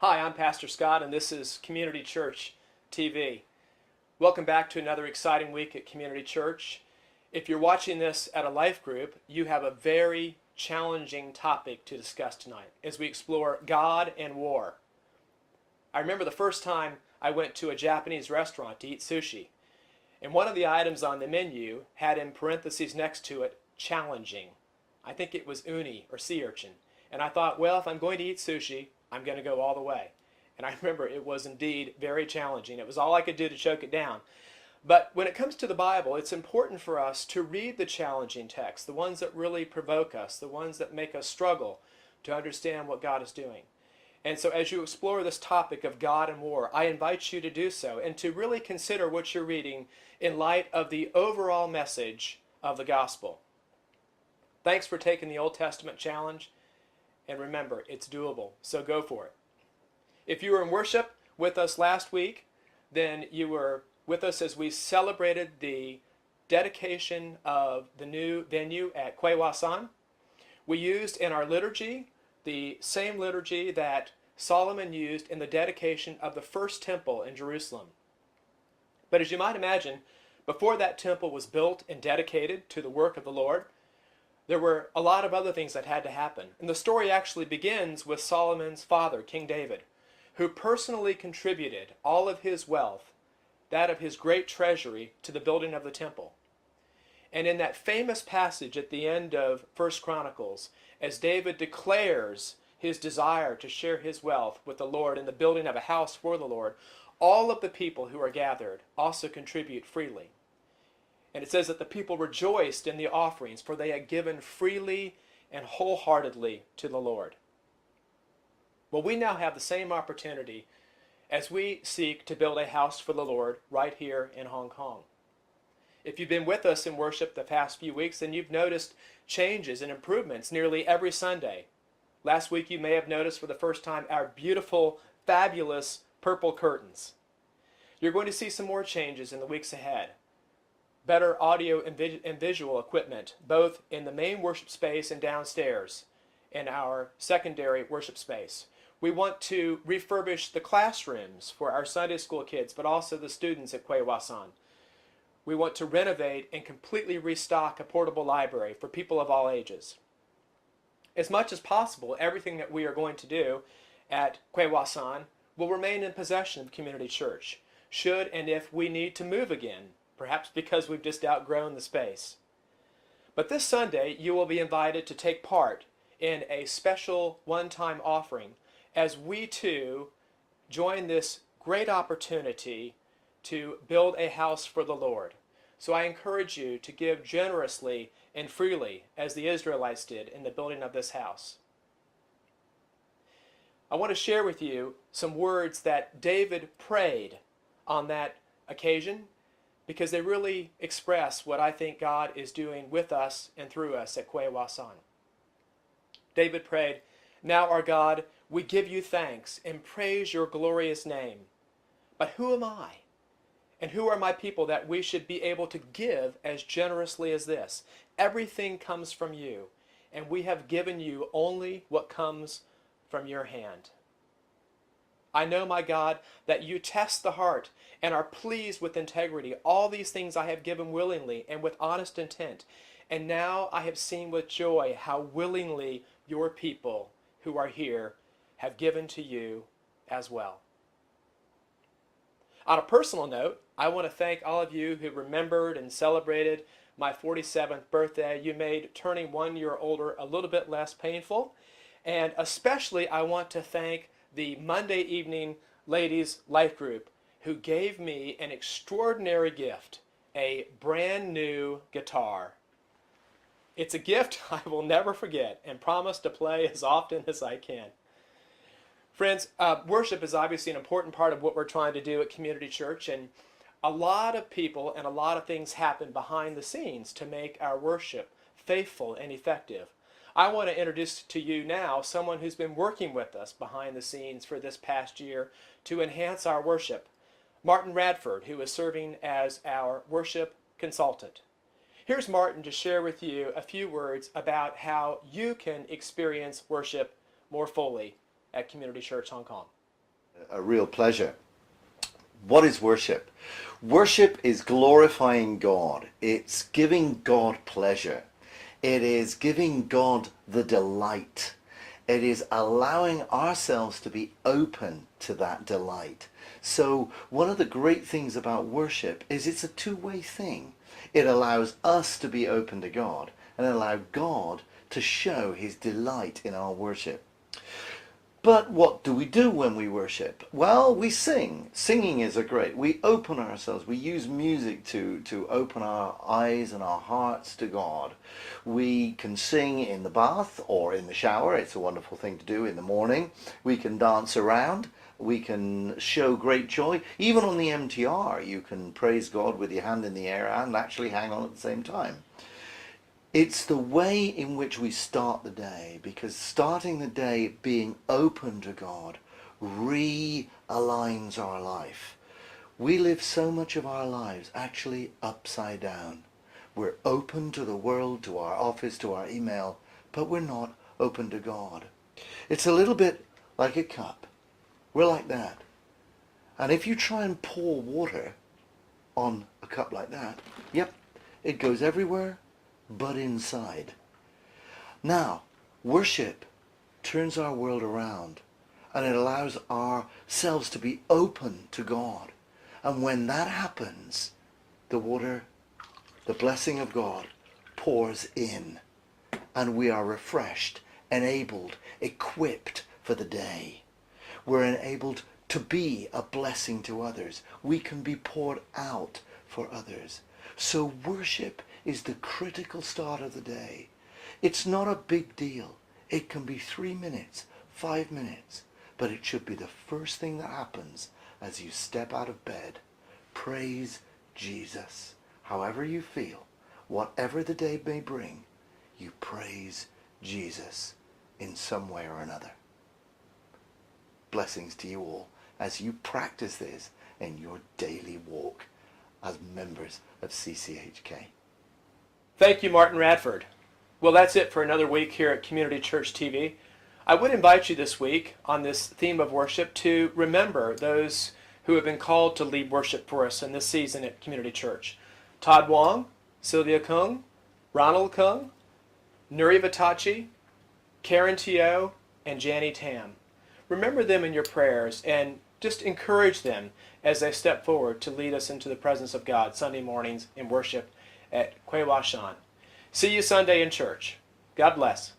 Hi, I'm Pastor Scott, and this is Community Church TV. Welcome back to another exciting week at Community Church. If you're watching this at a life group, you have a very challenging topic to discuss tonight as we explore God and war. I remember the first time I went to a Japanese restaurant to eat sushi, and one of the items on the menu had in parentheses next to it, challenging. I think it was uni or sea urchin. And I thought, well, if I'm going to eat sushi, I'm going to go all the way. And I remember it was indeed very challenging. It was all I could do to choke it down. But when it comes to the Bible, it's important for us to read the challenging texts, the ones that really provoke us, the ones that make us struggle to understand what God is doing. And so as you explore this topic of God and war, I invite you to do so and to really consider what you're reading in light of the overall message of the gospel. Thanks for taking the Old Testament challenge. And remember, it's doable, so go for it. If you were in worship with us last week, then you were with us as we celebrated the dedication of the new venue at Cchk Tv. We used in our liturgy the same liturgy that Solomon used in the dedication of the first temple in Jerusalem. But as you might imagine, before that temple was built and dedicated to the work of the Lord, there were a lot of other things that had to happen. And the story actually begins with Solomon's father, King David, who personally contributed all of his wealth, that of his great treasury, to the building of the temple. And in that famous passage at the end of 1 Chronicles, as David declares his desire to share his wealth with the Lord in the building of a house for the Lord, all of the people who are gathered also contribute freely. And it says that the people rejoiced in the offerings, for they had given freely and wholeheartedly to the Lord. Well, we now have the same opportunity as we seek to build a house for the Lord right here in Hong Kong. If you've been with us in worship the past few weeks, then you've noticed changes and improvements nearly every Sunday. Last week you may have noticed for the first time our beautiful, fabulous purple curtains. You're going to see some more changes in the weeks ahead. Better audio and visual equipment, both in the main worship space and downstairs in our secondary worship space. We want to refurbish the classrooms for our Sunday school kids, but also the students at Cchk Tv. We want to renovate and completely restock a portable library for people of all ages. As much as possible, everything that we are going to do at Cchk Tv will remain in possession of Community Church, should and if we need to move again, perhaps because we've just outgrown the space. But this Sunday, you will be invited to take part in a special one-time offering as we too join this great opportunity to build a house for the Lord. So I encourage you to give generously and freely as the Israelites did in the building of this house. I want to share with you some words that David prayed on that occasion, because they really express what I think God is doing with us and through us at Cchk Tv. David prayed, "Now, our God, we give you thanks and praise your glorious name. But who am I? And who are my people that we should be able to give as generously as this? Everything comes from you, and we have given you only what comes from your hand. I know, my God, that you test the heart and are pleased with integrity. All these things I have given willingly and with honest intent. And now I have seen with joy how willingly your people who are here have given to you as well." On a personal note, I want to thank all of you who remembered and celebrated my 47th birthday. You made turning 1 year older a little bit less painful. And especially I want to thank the Monday evening ladies life group who gave me an extraordinary gift, a brand new guitar. It's a gift I will never forget and promise to play as often as I can. Friends, worship is obviously an important part of what we're trying to do at Community Church, and a lot of people and a lot of things happen behind the scenes to make our worship faithful and effective. I want to introduce to you now someone who's been working with us behind the scenes for this past year to enhance our worship. Martin Radford, who is serving as our worship consultant. Here's Martin to share with you a few words about how you can experience worship more fully at Community Church Hong Kong. A real pleasure. What is worship? Worship is glorifying God. It's giving God pleasure. It is giving God the delight. It is allowing ourselves to be open to that delight. So one of the great things about worship is it's a two-way thing. It allows us to be open to God and allow God to show his delight in our worship. But what do we do when we worship? Well, we sing. Singing is we open ourselves. We use music to open our eyes and our hearts to God. We can sing in the bath or in the shower. It's a wonderful thing to do in the morning. We can dance around. We can show great joy. Even on the MTR, you can praise God with your hand in the air and actually hang on at the same time. It's the way in which we start the day, because starting the day being open to God realigns our life. We live so much of our lives actually upside down. We're open to the world, to our office, to our email, but we're not open to God. It's a little bit like a cup. We're like that. And if you try and pour water on a cup like that, yep, it goes everywhere but inside. Now, worship turns our world around and it allows ourselves to be open to God. And when that happens, the water, the blessing of God pours in and we are refreshed, enabled, equipped for the day. We're enabled to be a blessing to others. We can be poured out for others. So worship is the critical start of the day. It's not a big deal. It can be 3 minutes, 5 minutes, but it should be the first thing that happens as you step out of bed. Praise Jesus. However you feel, whatever the day may bring, you praise Jesus in some way or another. Blessings to you all as you practice this in your daily walk as members of CCHK. Thank you, Martin Radford. Well, that's it for another week here at Community Church TV. I would invite you this week on this theme of worship to remember those who have been called to lead worship for us in this season at Community Church. Todd Wong, Sylvia Kung, Ronald Kung, Nuri Vatachi, Karen Teo, and Janie Tam. Remember them in your prayers and just encourage them as they step forward to lead us into the presence of God Sunday mornings in worship at Cchk Tv. See you Sunday in church. God bless.